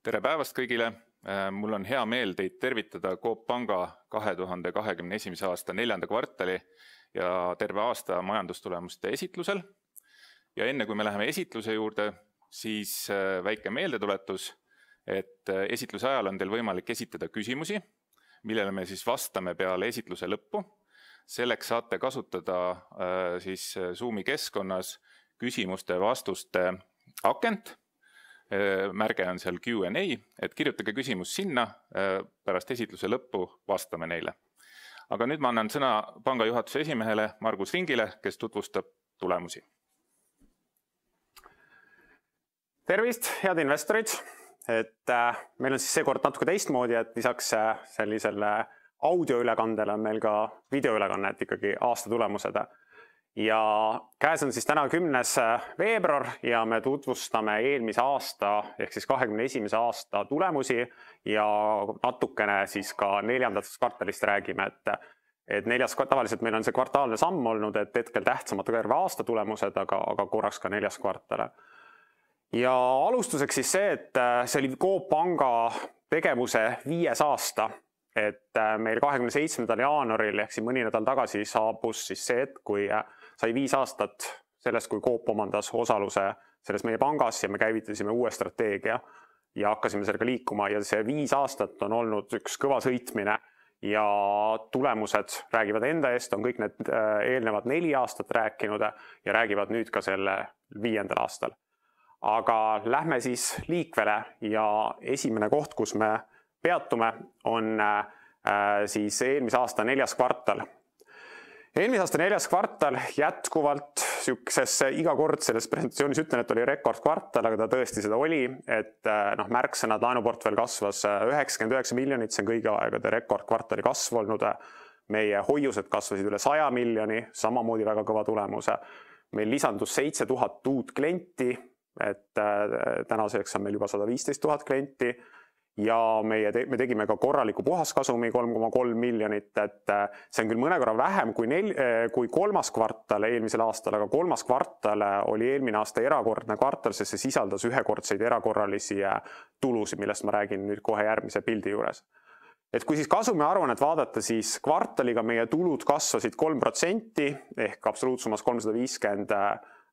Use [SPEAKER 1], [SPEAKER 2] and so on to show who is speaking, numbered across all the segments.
[SPEAKER 1] Tere päevast kõigile! Mul on hea meel teid tervitada Coop Panga 2021. aasta 4. kvartali ja terve aasta majandustulemuste esitlusel. Ja enne kui me läheme esitluse juurde, siis väike meeldetuletus, et esitluse ajal on teil võimalik esitada küsimusi, millele me siis vastame peale esitluse lõppu. Selleks saate kasutada siis Zoomi keskkonnas küsimuste ja vastuste akent. Märge on seal Q&A, et kirjutage küsimus sinna, pärast esitluse lõppu vastame neile. Aga nüüd ma annan sõna panga juhatuse esimehele Margus Ringile, kes tutvustab tulemusi.
[SPEAKER 2] Tervist, head investorid! Meil on siis seekord natuke teistmoodi, et lisaks sellisele audioülekandele on meil ka videoülekanne, et ikkagi aasta tulemused. Ja käes on siis täna 10. veebruar ja me tutvustame eelmise aasta ehk siis 21. aasta tulemusi ja natukene siis ka 4. kvartalist räägime, et tavaliselt meil on see kvartaalne samm olnud, et hetkel tähtsamad terve aasta tulemused, aga korraks ka 4. kvartal. Ja alustuseks siis see, et see oli Coop Panga tegevuse 5. aasta, et meil 27. jaanuaril ehk siin mõni nädal tagasi saabus siis see, et kui sai 5 aastat sellest, kui Coop omandas osaluse selles meie pangas ja me käivitasime uue strateegia ja hakkasime sellega liikuma ja see 5 aastat on olnud üks kõva sõitmine ja tulemused räägivad enda eest, on kõik need eelnevad 4 aastat rääkinud ja räägivad nüüd ka selle 5. aastal. Aga lähme siis liikvele ja esimene koht, kus me peatume, on siis eelmise aasta 4. kvartal. Eelmise aasta 4. kvartal jätkuvalt iga kord selles presentatsioonis ütlen, et oli rekordkvartal, aga ta tõesti seda oli, et märksõnad laenuportfell kasvas 99 miljonit, see on kõigi aegade rekordkvartali kasv olnud. Meie hoiused kasvasid üle 100 miljoni, samamoodi väga kõva tulemuse. Meil lisandus 7000 uut klienti, et tänaseks on meil juba 115 000 klienti. Ja me tegime ka korraliku puhaskasumi 3,3 miljonit, et see on küll mõne korra vähem kui 3. kvartal eelmisel aastal, aga 3. kvartal oli eelmine aasta erakordne kvartal, sest see sisaldas ühekordseid erakorralisi tulusid, millest ma räägin nüüd kohe järgmise pildi juures. Et kui siis kasumi aruannet vaadata, siis kvartaliga meie tulud kasvasid 3% ehk absoluutsummas 350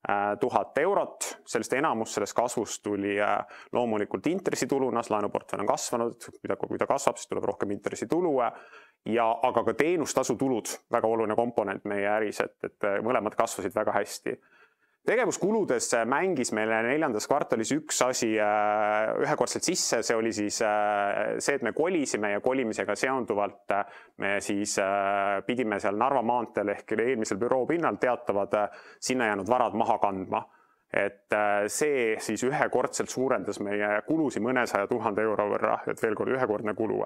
[SPEAKER 2] 000 eurot, sellest enamus sellest kasvust tuli loomulikult intressitulunas, laenuportfell on kasvanud, kui ta kasvab, siis tuleb rohkem intressitulu, aga ka teenustasutulud, väga oluline komponent meie äris, et mõlemad kasvasid väga hästi. Tegevuskuludes mängis meile 4. kvartalis üks asi ühekordselt sisse, see oli siis see, et me kolisime ja kolimisega seonduvalt me siis pidime seal Narva maanteel ehk eelmisel büroo pinnal teatavad sinna jäänud varad maha kandma. Et see siis ühekordselt suurendas meie kulusi mõnesaja 000 euro võrra, et veel kord ühekordne kulu.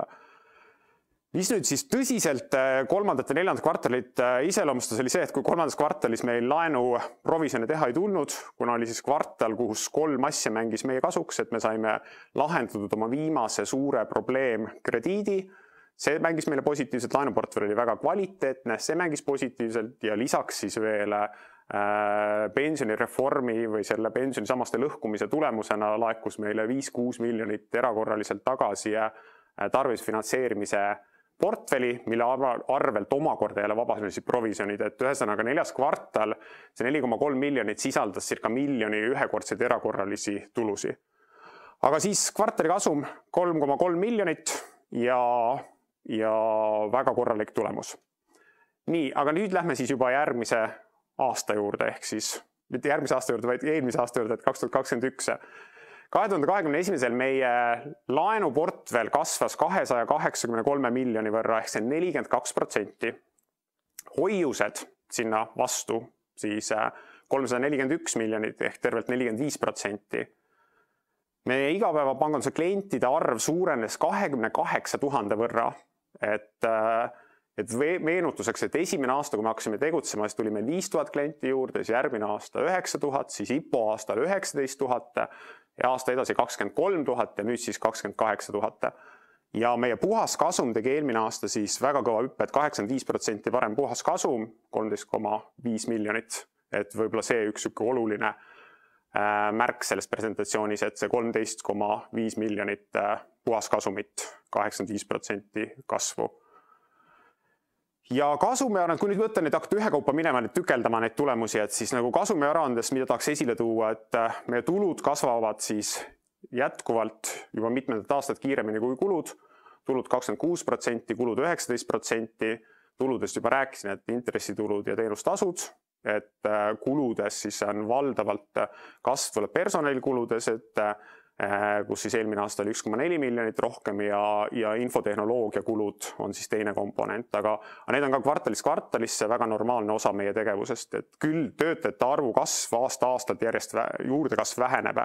[SPEAKER 2] Mis nüüd siis tõsiselt 3. ja 4. kvartalit iseloomustas oli see, et kui 3. kvartalis meil laenu provisjoni teha ei tulnud, kuna oli siis kvartal, kus 3 asja mängis meie kasuks, et me saime lahendatud oma viimase suure probleem krediidi, see mängis meile positiivselt, laenuportfell oli väga kvaliteetne, see mängis positiivselt ja lisaks siis veel pensionireformi või selle pensionisamaste lõhkumise tulemusena laekus meile 5-6 miljonit erakorraliselt tagasi tarvisfinantseerimise portfeli, mille arvelt omakorda jälle vabanesid provisionid, et ühesõnaga 4. kvartal, see 4,3 miljonit sisaldas circa miljoni ühekordseid erakorralisi tulusi. Aga siis kvartali kasum 3,3 miljonit ja väga korralik tulemus. Nii, aga nüüd lähme siis juba järgmise aasta juurde, ehk siis mitte järgmise aasta juurde, vaid eelmise aasta juurde, et 2021. 2021. meie laenuportfell kasvas 283 miljoni võrra, ehk see 42%. Hoiused sinna vastu siis 341 miljonit ehk tervelt 45%. Meie igapäevapanganduse klientide arv suurenes 28 000 võrra, et meenutuseks, et esimene aasta, kui me hakkasime tegutsema, siis tuli meil 5000 klienti juurde, siis järgmine aasta 9000, siis IPO aastal 19 000 ja aasta edasi 23 000 ja nüüd siis 28 000. Ja meie puhaskasum tegi eelmine aasta siis väga kõva hüppe, et 85% parem puhaskasum, 13,5 miljonit, et võib-olla see üks oluline märk selles presentatsioonis, et see 13,5 miljonit puhaskasumit, 85% kasvu. Ja kasumiaruandes, kui nüüd võtta neid hakata ühekaupa minema, tükeldama neid tulemusi, et siis nagu kasumiaruandes, mida tahaks esile tuua, et meie tulud kasvavad siis jätkuvalt juba mitmendat aastat kiiremini kui kulud, tulud 26%, kulud 19%, tuludest juba rääkisin, et intressitulud ja teenustasud, et kuludes siis on valdavalt kasv tuleb personalikuludes, et kus siis eelmine aasta oli 1,4 miljonit rohkem ja infotehnoloogia kulud on siis teine komponent, aga need on ka kvartalisse väga normaalne osa meie tegevusest, et küll töötajate arvu kasv aasta-aastalt järjest juurdekasv väheneb,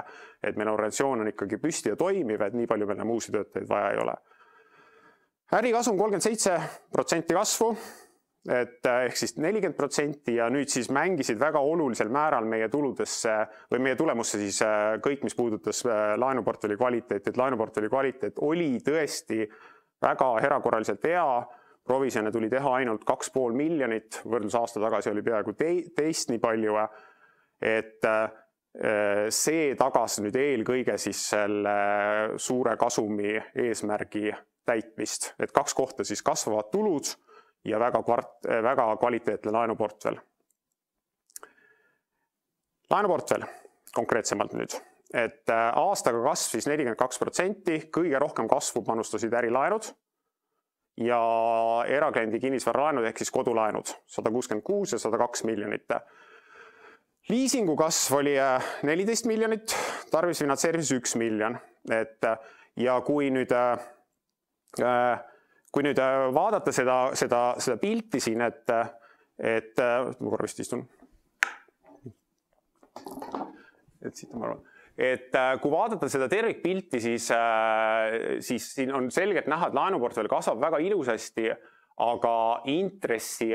[SPEAKER 2] et meil organisatsioon on ikkagi püsti ja toimiv, et nii palju meil uusi töötajaid vaja ei ole. Ärikasum 37% kasvu, et ehk siis 40% ja nüüd siis mängisid väga olulisel määral meie tuludesse või meie tulemusse siis kõik, mis puudutas laenuportfelli kvaliteeti, et laenuportfelli kvaliteet oli tõesti väga erakorraliselt hea, provisjone tuli teha ainult 2,5 miljonit, võrdlus aasta tagasi oli peaaegu teist nii palju, et see tagas nüüd eelkõige siis selle suure kasumi eesmärgi täitmist, et 2 kohta siis kasvavad tulud ja väga kvaliteetne laenuportfell. Laenuportfell konkreetsemalt nüüd, et aastaga kasv siis 42%, kõige rohkem kasvu panustasid ärilaenud ja erakliendi kinnisvaralaenud ehk siis kodulaenud 166 ja 102 miljonit. Liisingu kasv oli 14 miljonit, tarbimisfinantseerimis 1 miljon, et ja kui nüüd vaadata seda pilti siin, et ma korra vist istun. Et kui vaadata seda tervikpilti, siis siin on selgelt näha, et laenuportfell kasvab väga ilusasti, aga intressi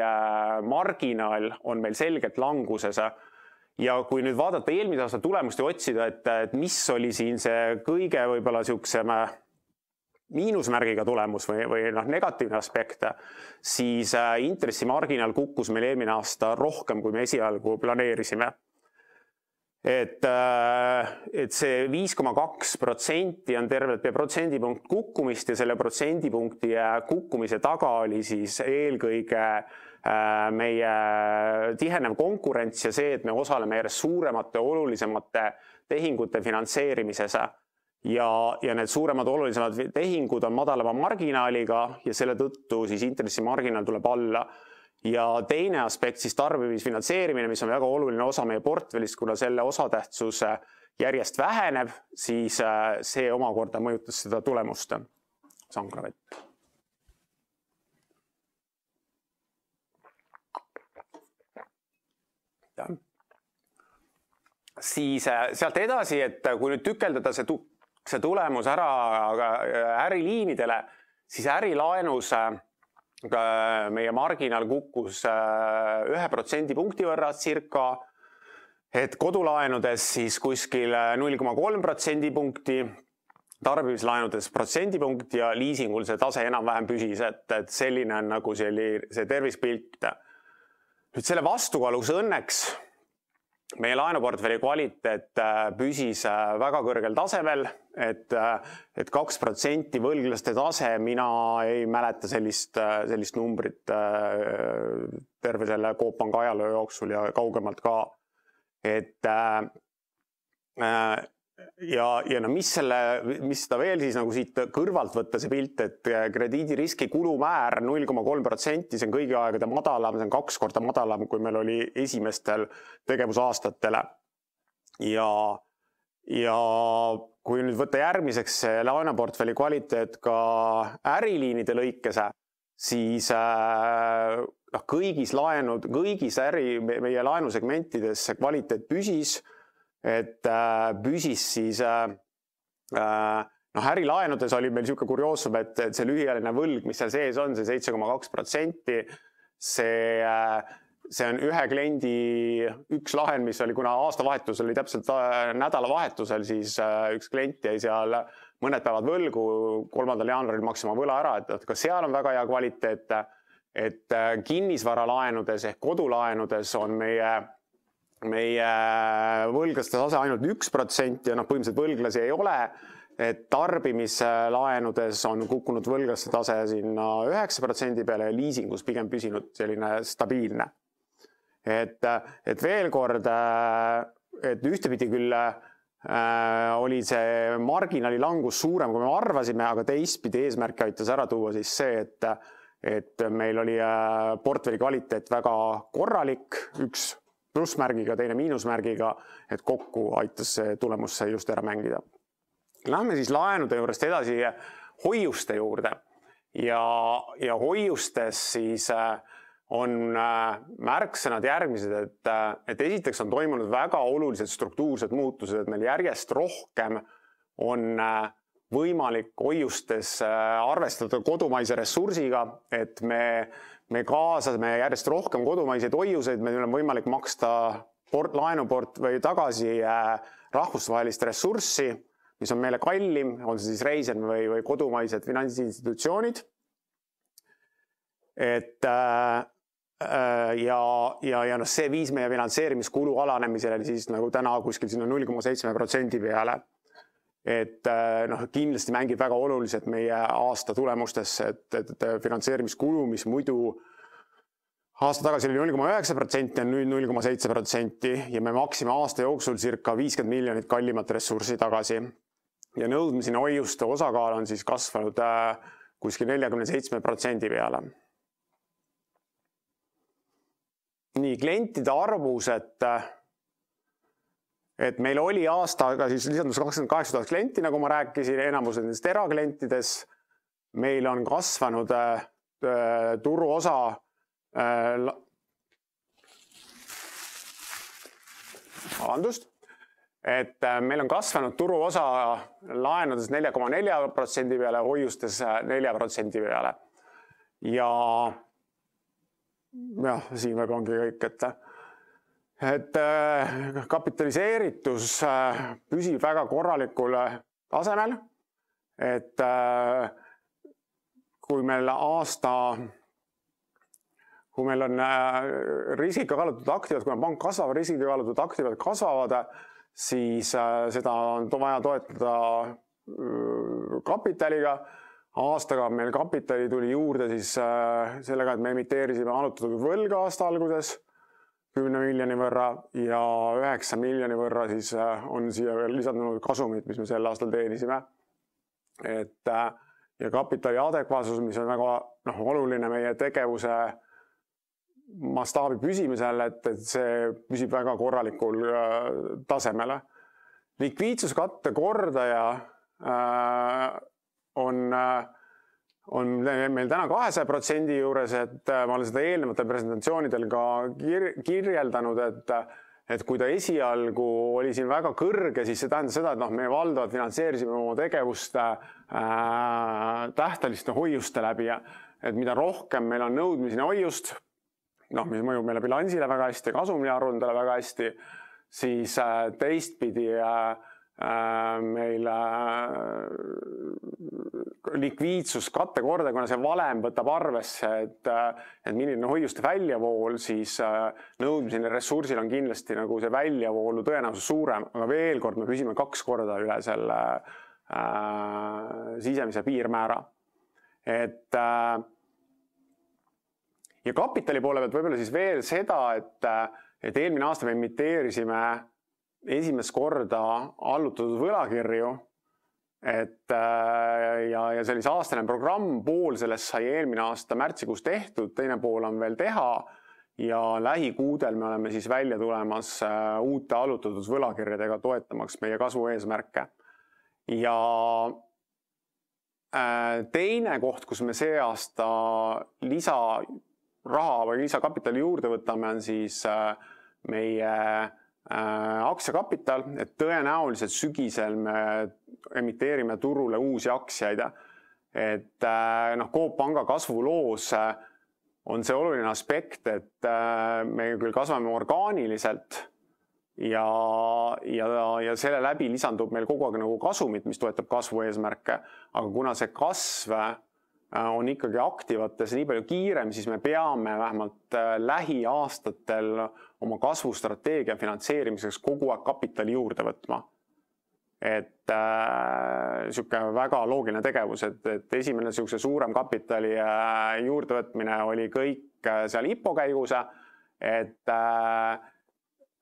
[SPEAKER 2] marginaal on meil selgelt languses. Ja kui nüüd vaadata eelmise aasta tulemust ja otsida, et mis oli siin see kõige võib-olla siuksem miinusmärgiga tulemus või negatiivne aspekt, siis intressimarginaal kukkus meil eelmine aasta rohkem, kui me esialgu planeerisime. Et see 5,2% on tervelt protsendipunkt kukkumist ja selle protsendipunkti kukkumise taga oli siis eelkõige meie tihenev konkurents ja see, et me osaleme järjest suuremate olulisemate tehingute finantseerimises. Ja need suuremad olulisemad tehingud on madalama marginaaliga ja selle tõttu siis intressimarginaal tuleb alla. Ja teine aspekt siis tarbimisfinantseerimine, mis on väga oluline osa meie portfellist, kuna selle osatähtsus järjest väheneb, siis see omakorda mõjutas seda tulemust. Sangravett. Siis sealt edasi, et kui nüüd tükeldada see tulemus ära äriliinidele, siis ärilaenus meie marginaal kukkus 1% punkti võrra circa, et kodulaenudes siis kuskil 0,3% punkti, tarbimislaenudes protsendipunkt ja liisingul see tase enam-vähem püsis, et selline on nagu see tervispilt. Nüüd selle vastukaaluks õnneks meie laenuportfelli kvaliteet püsis väga kõrgel tasemel, et 2% võlglaste tase, mina ei mäleta sellist numbrit terve selle Coop Panga ajaloo jooksul ja kaugemalt ka. Ja mis seda veel siis nagu siit kõrvalt võtta see pilt, et krediidiriski kulumäär 0,3%, see on kõigi aegade madalam, see on 2 korda madalam, kui meil oli esimestel tegevusaastatele. Ja kui nüüd võtta järgmiseks laenuportfelli kvaliteet ka äriliinide lõikes, siis kõigis meie laenusegmentides see kvaliteet püsis, et püsis siis ärilaenudes oli meil niisugune kurioosum, et see lühiajaline võlg, mis seal sees on, see 7,2%, see on ühe kliendi üks lahend, mis oli, kuna aastavahetus oli täpselt nädalavahetusel, siis üks klient jäi seal mõned päevad võlgu, 3. jaanuaril maksima võla ära, et ka seal on väga hea kvaliteet, et kinnisvaralaenudes ehk kodulaenudes on meie meie võlglaste tase ainult 1% ja põhimõtteliselt võlglasi ei ole, et tarbimislaenudes on kukkunud võlglaste tase sinna 9% peale ja liisingus pigem püsinud selline stabiilne. Et veel kord, et ühtepidi küll oli see marginaali langus suurem, kui me arvasime, aga teistpidi eesmärki aitas ära tuua siis see, et meil oli portfelli kvaliteet väga korralik, üks plussmärgiga, teine miinusmärgiga, et kokku aitas see tulemusse just ära mängida. Lähme siis laenude juurest edasi hoiuste juurde ja hoiustes siis on märksõnad järgmised, et esiteks on toimunud väga olulised struktuursed muutused, et meil järjest rohkem on võimalik hoiustes arvestada kodumaise ressursiga, et me kaasame järjest rohkem kodumaiseid hoiuseid, meil on võimalik maksta laenuport või tagasi rahvusvahelist ressurssi, mis on meile kallim, on see siis reised või kodumaised finantsinstitutsioonid. Ja see viis meie finantseerimiskulu alanemisele siis nagu täna kuskil sinna 0,7% peale. Et kindlasti mängib väga oluliselt meie aasta tulemustesse, et finantseerimiskulu, mis muidu aasta tagasi oli 0,9%, on nüüd 0,7% ja me maksime aasta jooksul circa 50 miljonit kallimat ressurssi tagasi. Ja nõudmisena hoiuste osakaal on siis kasvanud kuskil 47% peale. Nii, klientide arvus, et meil oli aastaga siis lisandus 28 000 klienti, nagu ma rääkisin, enamus nendest eraklientides. Meil on kasvanud turuosa et meil on kasvanud turuosa laenudes 4,4% peale, hoiustes 4% peale. Ja siin väga ongi kõik, et kapitaliseeritus püsib väga korralikul tasemel, et kui meil on riskiga kaalutud aktivad, kui pank kasvab, riskiga kaalutud aktivad kasvavad, siis seda on vaja toetada kapitaliga. Aastaga meil kapitali tuli juurde siis sellega, et me emiteerisime allutatud võlga aasta alguses 10 miljoni võrra ja 9 miljoni võrra siis on siia veel lisandunud kasumid, mis me sel aastal teenisime. Ja kapitali adekvaatsus, mis on väga oluline meie tegevuse mastaabi püsimisel, et see püsib väga korralikul tasemele. Likviidsuskatte kordaja on meil täna 200% juures, et ma olen seda eelnevatel presentatsioonidel ka kirjeldanud, et kui ta esialgu oli siin väga kõrge, siis see tähendas seda, et me valdavalt finantseerisime oma tegevust tähteliste hoiuste läbi, et mida rohkem meil on nõudmiseni hoiust, mis mõjub meile bilansile väga hästi, kasumile aruandele väga hästi, siis teistpidi meil likviidsuskatte korda, kuna see valem võtab arvesse, et milline hoiuste väljavool, siis nõudmiseni ressursil on kindlasti nagu see väljavoolu tõenäosus suurem, aga veel kord me püsime 2 korda üle selle sisemise piirmäära. Ja kapitali poole pealt võib-olla siis veel seda, et eelmine aasta me emiteerisime esimest korda allutatud võlakirju, ja sellise aastane programm, pool sellest sai eelmine aasta märtsikuus tehtud, teine pool on veel teha ja lähikuudel me oleme siis välja tulemas uute allutatud võlakirjadega toetamaks meie kasvu eesmärke. Ja teine koht, kus me see aasta lisaraha või lisakapitali juurde võtame, on siis meie aktsiakapital, et tõenäoliselt sügisel me emiteerime turule uusi aktsiaid. Et Coop Panga kasvuloos on see oluline aspekt, et me küll kasvame orgaaniliselt ja selle läbi lisandub meil kogu aeg nagu kasumit, mis toetab kasvu eesmärke, aga kuna see kasv on ikkagi aktivates nii palju kiirem, siis me peame vähemalt lähiaastatel oma kasvustrateegia finantseerimiseks kogu aeg kapitali juurde võtma. Et niisugune väga loogiline tegevus, et esimene niisuguse suurem kapitali juurdevõtmine oli kõik seal IPO käigus, et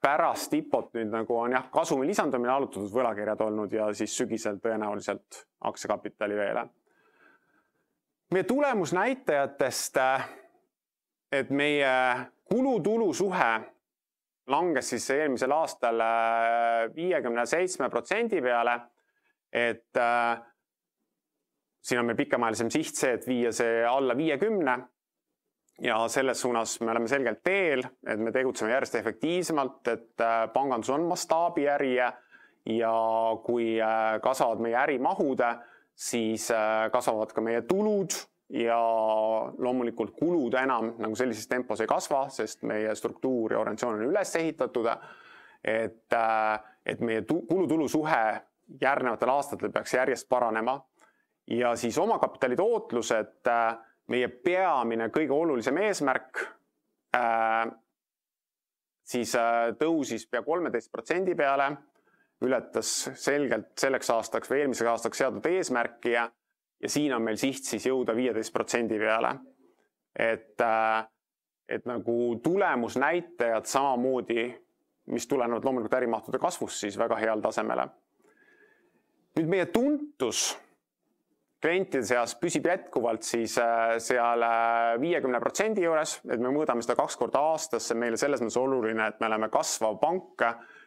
[SPEAKER 2] pärast IPO-t nüüd nagu on kasumi lisandumine allutatud võlakirjad olnud ja siis sügisel tõenäoliselt aktsiakapitali veel. Meie tulemusnäitajatest, et meie kulu-tulu suhe langes siis eelmisel aastal 57% peale, et siin on meil pikemaajalisem siht see, et viia see alla 50 ja selles suunas me oleme selgelt teel, et me tegutseme järjest efektiivsemalt, et pangandus on mastaabiäri ja kui kasvavad meie ärimahud, siis kasvavad ka meie tulud ja loomulikult kulud enam nagu sellises tempos ei kasva, sest meie struktuur ja organisatsioon on üles ehitatud, et meie kulu-tulu suhe järgnevatel aastatel peaks järjest paranema ja siis omakapitali tootlus, et meie peamine kõige olulisem eesmärk siis tõusis pea 13% peale, ületas selgelt selleks aastaks või eelmiseks aastaks seatud eesmärki ja siin on meil siht siis jõuda 15% peale. Et nagu tulemusnäitajad samamoodi, mis tulenevad loomulikult ärimahtude kasvust, siis väga heal tasemele. Nüüd meie tuntus klientide seas püsib jätkuvalt siis seal 50% juures, et me mõõdame seda 2 korda aastas, meile selles mõttes oluline, et me oleme kasvav pank,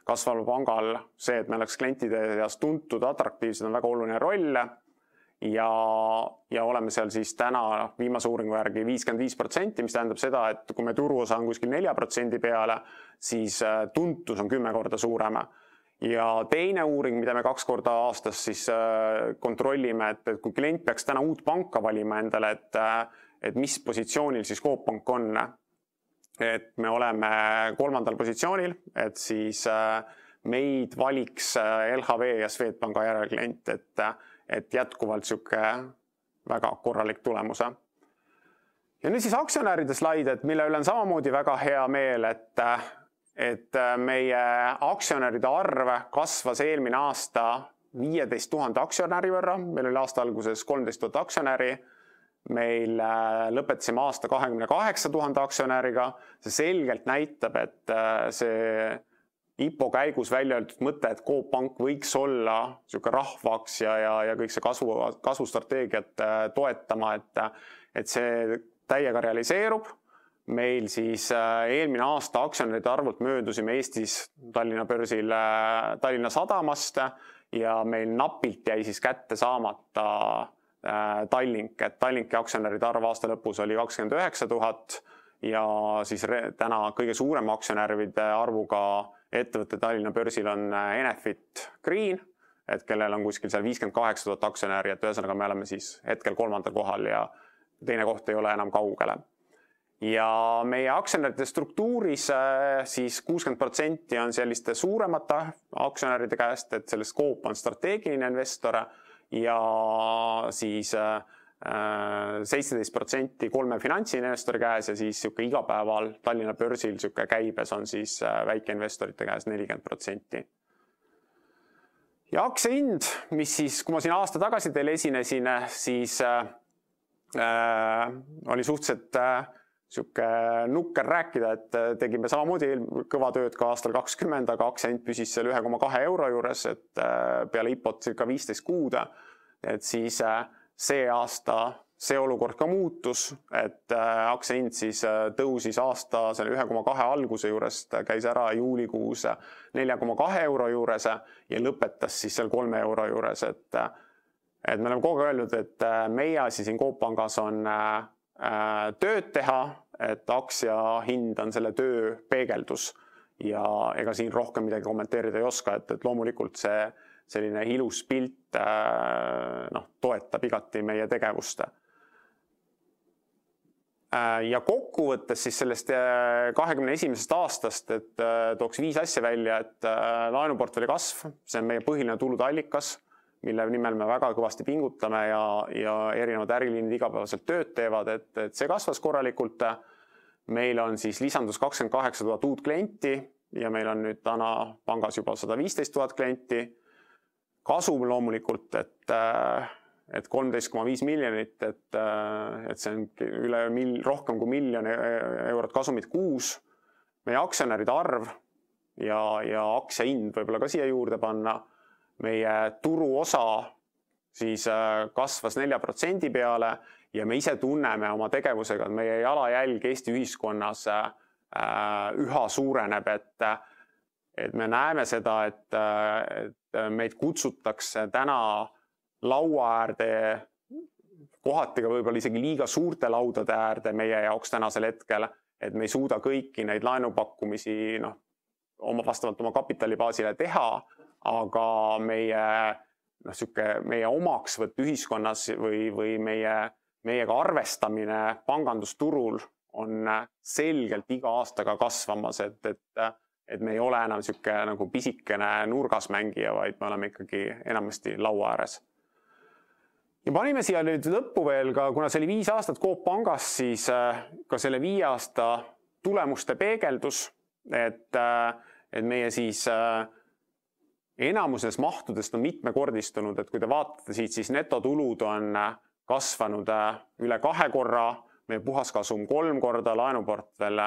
[SPEAKER 2] kasvaval pangal see, et me oleks klientide seas tuntud, atraktiivsed on väga oluline roll ja oleme seal siis täna viimase uuringu järgi 55%, mis tähendab seda, et kui me turuosa on kuskil 4% peale, siis tuntus on 10 korda suurem. Ja teine uuring, mida me 2 korda aastas siis kontrollime, et kui klient peaks täna uut panka valima endale, et mis positsioonil siis Coop Pank on, et me oleme 3. positsioonil, et siis meid valiks LHV ja Swedbanka järelklient, et jätkuvalt sihuke väga korralik tulemuse. Ja nüüd siis aktsionäride slaid, et mille üle on samamoodi väga hea meel, et meie aktsionäride arv kasvas eelmine aasta 15 000 aktsionäri võrra, meil oli aasta alguses 13 000 aktsionäri, meil lõpetasime aasta 28 000 aktsionäriga, see selgelt näitab, et see IPO käigus välja öeldud mõte, et Coop Pank võiks olla niisugune rahvaks ja kõik see kasvustrateegiat toetama, et see täiega realiseerub. Meil siis eelmine aasta aktsionäride arvult möödusime Eestis Tallinna börsil Tallinna Sadamast ja meil napilt jäi siis kätte saamata Tallink, et Tallinki aktsionäride arv aasta lõpus oli 29 000 ja siis täna kõige suurem aktsionäride arvuga ettevõtte Tallinna börsil on Enefit Green, et kellel on kuskil seal 58 000 aktsionäri, et ühesõnaga me oleme siis hetkel 3. kohal ja teine koht ei ole enam kaugele. Ja meie aktsionäride struktuuris siis 60% on selliste suuremate aktsionäride käest, et sellest Coop on strateegiline investor ja siis 17% 3 finantsinvestori käes ja siis igapäeval Tallinna börsil käibes on siis väikeinvestorite käes 40%. Ja aktsiahind, mis siis, kui ma siin aasta tagasi teile esinesin, siis oli suhteliselt nukker rääkida, et tegime samamoodi kõva tööd ka aastal 20, aga aktsiahind püsis seal 1,2 euro juures, et peale IPO-t circa 15 kuud, et siis see aasta see olukord ka muutus, et aktsiahind siis tõusis aasta selle 1,2 alguse juurest, käis ära juulikuus 4,2 euro juures ja lõpetas siis seal 3 euro juures, et me oleme kogu aeg öelnud, et meie asi siin Coop Pangas on tööd teha, et aktsia hind on selle töö peegeldus ja ega siin rohkem midagi kommenteerida ei oska, et loomulikult see selline ilus pilt toetab igati meie tegevust. Ja kokkuvõttes siis sellest 21. aastast, et tooks 5 asja välja, et laenuportfelli kasv, see on meie põhiline tulude allikas, mille nimel me väga kõvasti pingutame ja erinevad äriliinid igapäevaselt tööd teevad, et see kasvas korralikult. Meil on siis lisandus 28 000 uut klienti ja meil on nüüd täna pangas juba 115 000 klienti. Kasum loomulikult, et 13,5 miljonit, et see on rohkem kui $1 000 000 kasumit kuus. Meie aktsionäride arv ja aktsiahind võib-olla ka siia juurde panna. Meie turuosa siis kasvas 4% peale ja me ise tunneme oma tegevusega, et meie jalajälg Eesti ühiskonnas üha suureneb, et me näeme seda, et meid kutsutakse täna laua äärde, kohati ka võib-olla isegi liiga suurte laudade äärde meie jaoks tänasel hetkel, et me ei suuda kõiki neid laenupakkumisi vastavalt oma kapitalibaasile teha, aga meie omaksvõtt ühiskonnas või meiega arvestamine pangandusturul on selgelt iga aastaga kasvamas, et me ei ole enam nagu pisikene nurgasmängija, vaid me oleme ikkagi enamasti laua ääres. Ja panime siia nüüd lõppu veel ka, kuna see oli 5 aastat Coop Pangas, siis ka selle 5 aasta tulemuste peegeldus, et meie siis enamuses mahtudest on mitmekordistunud, et kui te vaatate siit, siis netotulud on kasvanud üle 2 korra, meie puhaskasum 3 korda, laenuportfell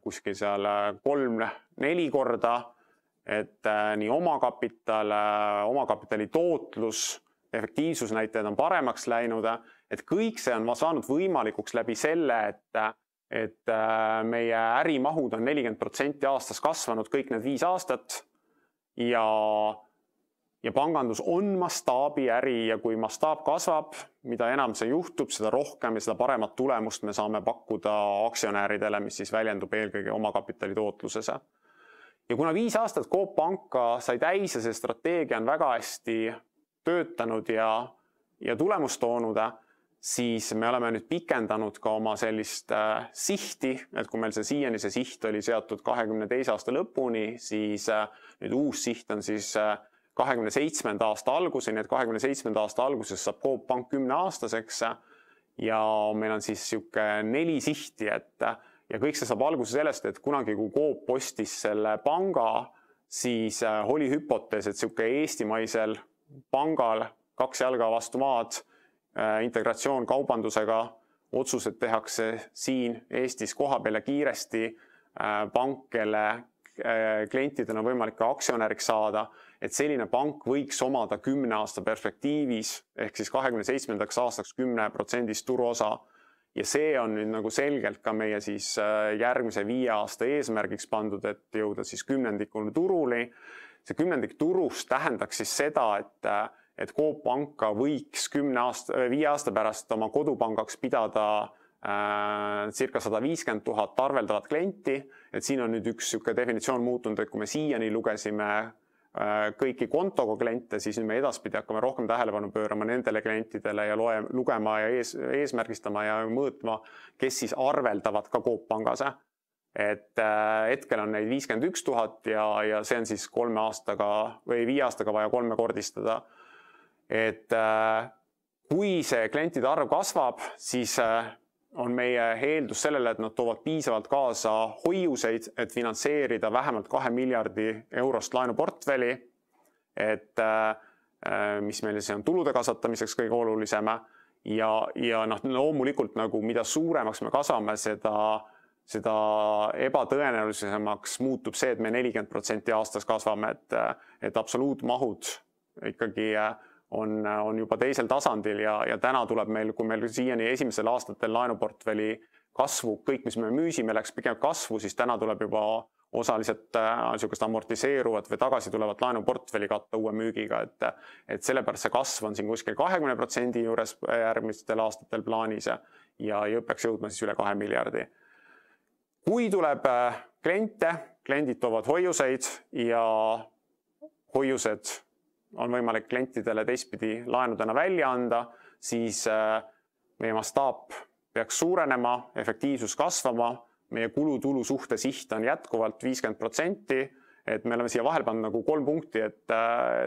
[SPEAKER 2] kuskil seal 3-4 korda, et nii omakapitali tootlus, efektiivsusnäitajad on paremaks läinud, et kõik see on saanud võimalikuks läbi selle, et meie ärimahud on 40% aastas kasvanud kõik need 5 aastat ja pangandus on mastaabiäri ja kui mastaab kasvab, mida enam see juhtub, seda rohkem ja seda paremat tulemust me saame pakkuda aktsionäridele, mis siis väljendub eelkõige omakapitali tootluses. Ja kuna 5 aastat Coop Panka sai täis ja see strateegia on väga hästi töötanud ja tulemust toonud, siis me oleme nüüd pikendanud ka oma sellist sihti, et kui meil siiani see siht oli seatud 22 aasta lõpuni, siis nüüd uus siht on siis 27. aasta alguseni, et 27. aasta alguses saab Coop Pank 10-aastaseks ja meil on siis 4 sihti, ja kõik see saab alguse sellest, et kunagi kui Coop ostis selle panga, siis oli hüpotees, et eestimaisel pangal 2 jalga vastu maad, integratsioon kaubandusega, otsused tehakse siin Eestis kohapeal ja kiiresti, pank, kelle klientidel on võimalik ka aktsionäriks saada, et selline pank võiks omada 10 aasta perspektiivis ehk siis 27. aastaks 10% turuosa. Ja see on nüüd nagu selgelt ka meie siis järgmise 5 aasta eesmärgiks pandud, et jõuda siis 10-ndikule turuli. See 10-ndik turust tähendaks siis seda, et Coop Panka võiks 5 aasta pärast oma kodupangaks pidada circa 150 000 arveldavat klienti, et siin on nüüd üks definitsioon muutunud, et kui me siiani lugesime kõiki kontoga kliente, siis nüüd me edaspidi hakkame rohkem tähelepanu pöörama nendele klientidele ja lugema ja eesmärgistama ja mõõtma, kes siis arveldavad ka Coop Pangas. Et hetkel on neid 51 000 ja see on siis 3 aastaga või 5 aastaga vaja 3-kordistada. Et kui see klientide arv kasvab, siis on meie eeldus sellele, et nad toovad piisavalt kaasa hoiuseid, et finantseerida vähemalt 2 miljardi eurost laenuportfelli, et mis meil see on tulude kasvatamiseks kõige olulisem. Ja loomulikult, mida suuremaks me kasvame, seda ebatõenäolisemaks muutub see, et me 40% aastas kasvame, et absoluutmahud ikkagi on juba teisel tasandil ja täna tuleb meil, kui meil siiani esimesel aastatel laenuportfelli kasvu, kõik mis me müüsime läks pigem kasvu, siis täna tuleb juba osaliselt amortiseeruvat või tagasi tulevat laenuportfelli katta uue müügiga, et sellepärast see kasv on siin kuskil 20% juures järgmistel aastatel plaanis ja peaks jõudma siis üle 2 miljardi. Kui tuleb kliendid toovad hoiuseid ja hoiused on võimalik klientidele teistpidi laenudena välja anda, siis meie mastaap peaks suurenema, efektiivsus kasvama, meie kulu-tulu suhte siht on jätkuvalt 50%, et me oleme siia vahel pannud nagu 3 punkti, et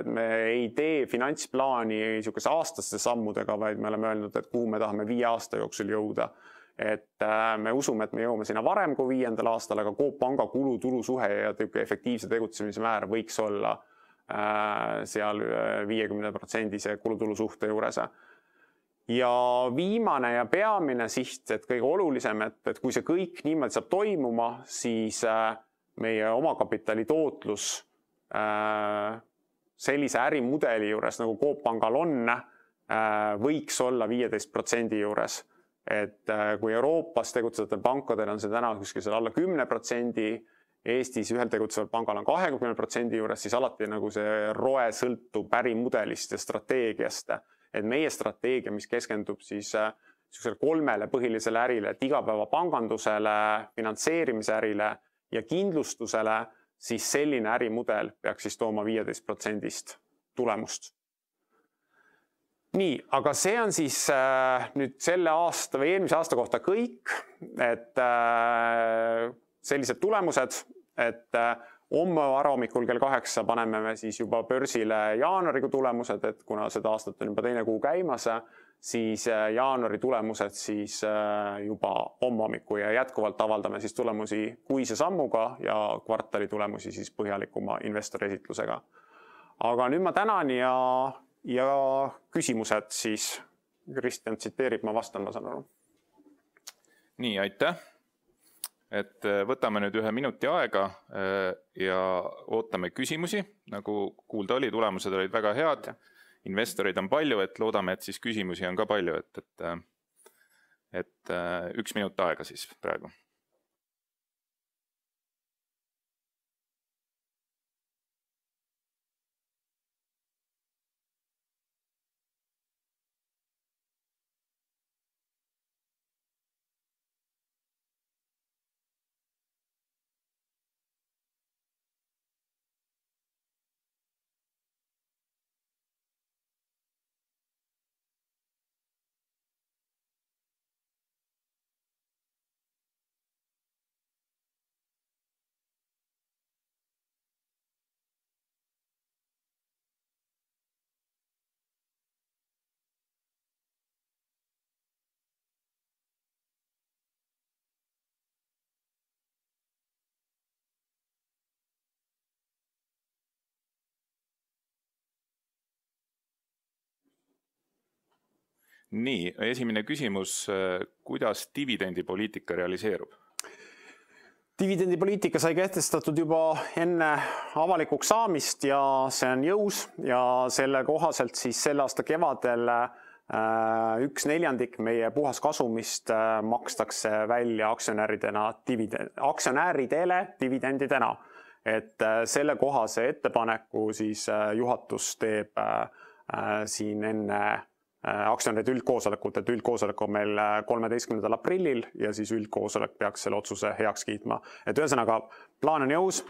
[SPEAKER 2] me ei tee finantsplaani niisuguse aastaste sammudega, vaid me oleme öelnud, et kuhu me tahame 5 aasta jooksul jõuda. Et me usume, et me jõuame sinna varem kui 5. aastal, aga Coop Panga kulu-tulu suhe ja efektiivse tegutsemise määr võiks olla seal 50% kulu-tulu suhte juures. Ja viimane ja peamine siht, et kõige olulisem, et kui see kõik niimoodi saab toimuma, siis meie omakapitali tootlus sellise ärimudeli juures, nagu Coop Pangal on, võiks olla 15% juures. Et kui Euroopas tegutsevatel pankadel on see täna kuskil alla 10%, Eestis ühel tegutseval pangal on 20% juures, siis alati nagu see roe sõltub ärimudelist ja strateegiast. Et meie strateegia, mis keskendub siis 3 põhilisele ärile, et igapäevapangandusele, finantseerimise ärile ja kindlustusele, siis selline ärimudel peaks siis tooma 15% tulemust. Nii, aga see on siis nüüd selle aasta või eelmise aasta kohta kõik, et sellised tulemused, et homme varahommikul kell 8 paneme me siis juba börsile jaanuarikuu tulemused, et kuna seda aastat on juba 2. kuu käimas, siis jaanuari tulemused siis juba homme hommikul ja jätkuvalt avaldame siis tulemusi kuise sammuga ja kvartali tulemusi siis põhjalikuma investori esitlusega. Aga nüüd ma tänan ja küsimused siis Kristjan tsiteerib, ma vastan, ma saan aru.
[SPEAKER 1] Nii, aitäh. Et võtame nüüd 1 minuti aega ja ootame küsimusi. Nagu kuulda oli, tulemused olid väga head. Investoreid on palju, et loodame, et siis küsimusi on ka palju. Et 1 minut aega siis praegu. Nii, esimene küsimus, kuidas dividendipoliitika realiseerub?
[SPEAKER 2] Dividendipoliitika sai kehtestatud juba enne avalikuks saamist ja see on jõus ja selle kohaselt siis selle aasta kevadel 1/4 meie puhas kasumist makstakse välja aktsionääridele dividendidena. Et selle kohase ettepaneku siis juhatus teeb siin enne aktsionäride üldkoosolekut, et üldkoosolek on meil 13. aprillil ja siis üldkoosolek peaks selle otsuse heaks kiitma. Et ühesõnaga, plaan on jõus,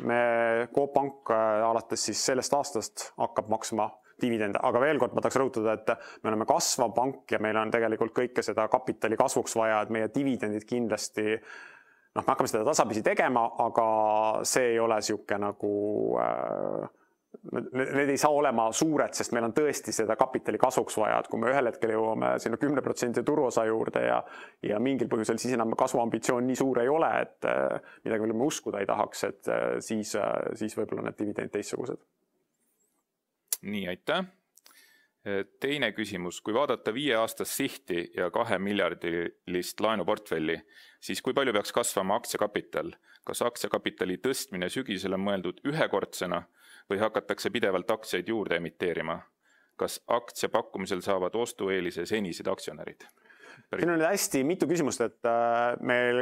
[SPEAKER 2] Coop Pank alates siis sellest aastast hakkab maksma dividende, aga veel kord ma tahaks rõhutada, et me oleme kasvav pank ja meil on tegelikult kõike seda kapitali kasvuks vaja, et meie dividendid kindlasti, me hakkame seda tasapisi tegema, aga see ei ole siuke nagu need ei saa olema suured, sest meil on tõesti seda kapitali kasvuks vaja, et kui me ühel hetkel jõuame sinna 10% turuosa juurde ja mingil põhjusel siis enam kasvuambitsioon nii suur ei ole, et midagi, mille me uskuda ei tahaks, et siis võib-olla need dividend teistsugused.
[SPEAKER 1] Nii, aitäh. Teine küsimus, kui vaadata 5 aastast sihti ja 2 miljardilist laenuportfelli, siis kui palju peaks kasvama aktsiakapital? Kas aktsiakapitali tõstmine sügisel on mõeldud ühekordsena või hakatakse pidevalt aktsiaid juurde emiteerima? Kas aktsia pakkumisel saavad ostueelise senised aktsionärid?
[SPEAKER 2] Siin on hästi mitu küsimust, et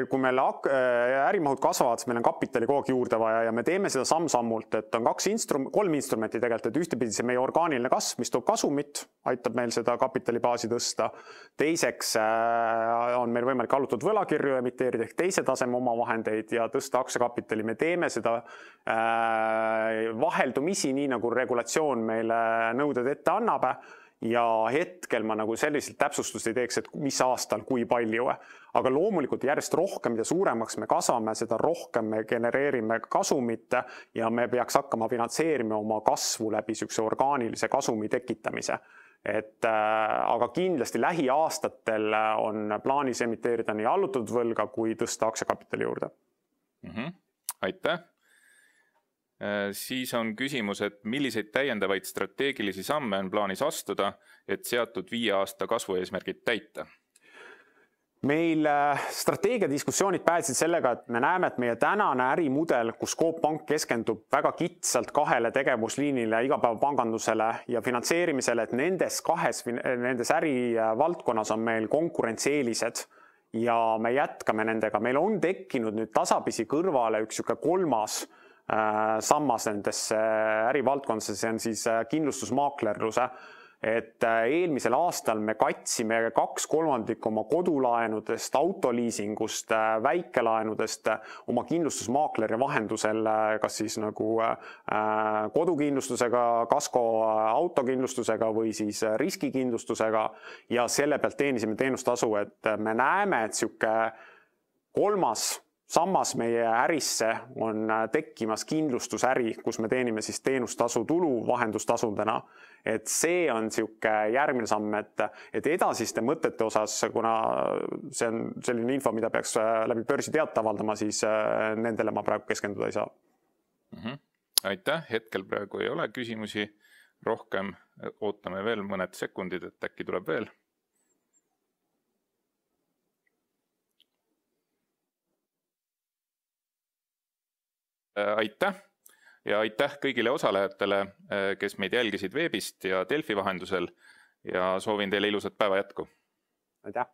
[SPEAKER 2] kui meil ärimahud kasvavad, siis meil on kapitali kogu aeg juurde vaja ja me teeme seda samm-sammult, et on 3 instrumenti tegelikult, et ühtepidi see meie orgaaniline kasv, mis toob kasumit, aitab meil seda kapitalibaasi tõsta. Teiseks on meil võimalik kallutatud võlakirju emiteerida ehk teise taseme omavahendeid ja tõsta aktsiakapitali. Me teeme seda vaheldumisi, nii nagu regulatsioon meile nõuded ette annab. ja hetkel ma nagu selliselt täpsustust ei teeks, et mis aastal kui palju. Aga loomulikult järjest rohkem ja suuremaks me kasvame, seda rohkem me genereerime kasumit ja me peaks hakkama finantseerima oma kasvu läbi sükse orgaanilise kasumi tekitamise. Aga kindlasti lähiaastatel on plaanis emiteerida nii allutatud võlga kui tõsta aktsiakapitali juurde.
[SPEAKER 1] Aitäh! Siis on küsimus, et milliseid täiendavaid strateegilisi samme on plaanis astuda, et seatud 5 aasta kasvueesmärgid täita?
[SPEAKER 2] Meil strateegiadiskussioonid päädisid sellega, et me näeme, et meie tänane ärimudel, kus Coop Pank keskendub väga kitsalt 2 tegevusliinile, igapäevapangandusele ja finantseerimisele, et nendes ärivaldkonnas on meil konkurentseelised ja me jätkame nendega. Meil on tekkinud nüüd tasapisi kõrvale üks 3. sammas nendesse ärivaldkondadesse, see on siis kindlustusmaaklerluse. Eelmisel aastal me katsime 2/3 oma kodulaenudest, autoliisingust, väikelaenudest oma kindlustusmaakleri vahendusel, kas siis nagu kodukindlustusega, kasko autokindlustusega või siis riskikindlustusega ja selle pealt teenisime teenustasu, et me näeme, et siuke 3. sammas meie ärisse on tekkimas kindlustusäri, kus me teenime siis teenustasu tulu vahendustasudena. Et see on siuke järgmine samm, et edasiste mõtete osas, kuna see on selline info, mida peaks läbi börsi teate avaldama, siis nendele ma praegu keskenduda ei saa.
[SPEAKER 1] Aitäh, hetkel praegu ei ole küsimusi rohkem, ootame veel mõned sekundid, et äkki tuleb veel. Aitäh ja aitäh kõigile osalejatele, kes meid jälgisid veebist ja Delfi vahendusel ja soovin teile ilusat päeva jätku.
[SPEAKER 2] Aitäh!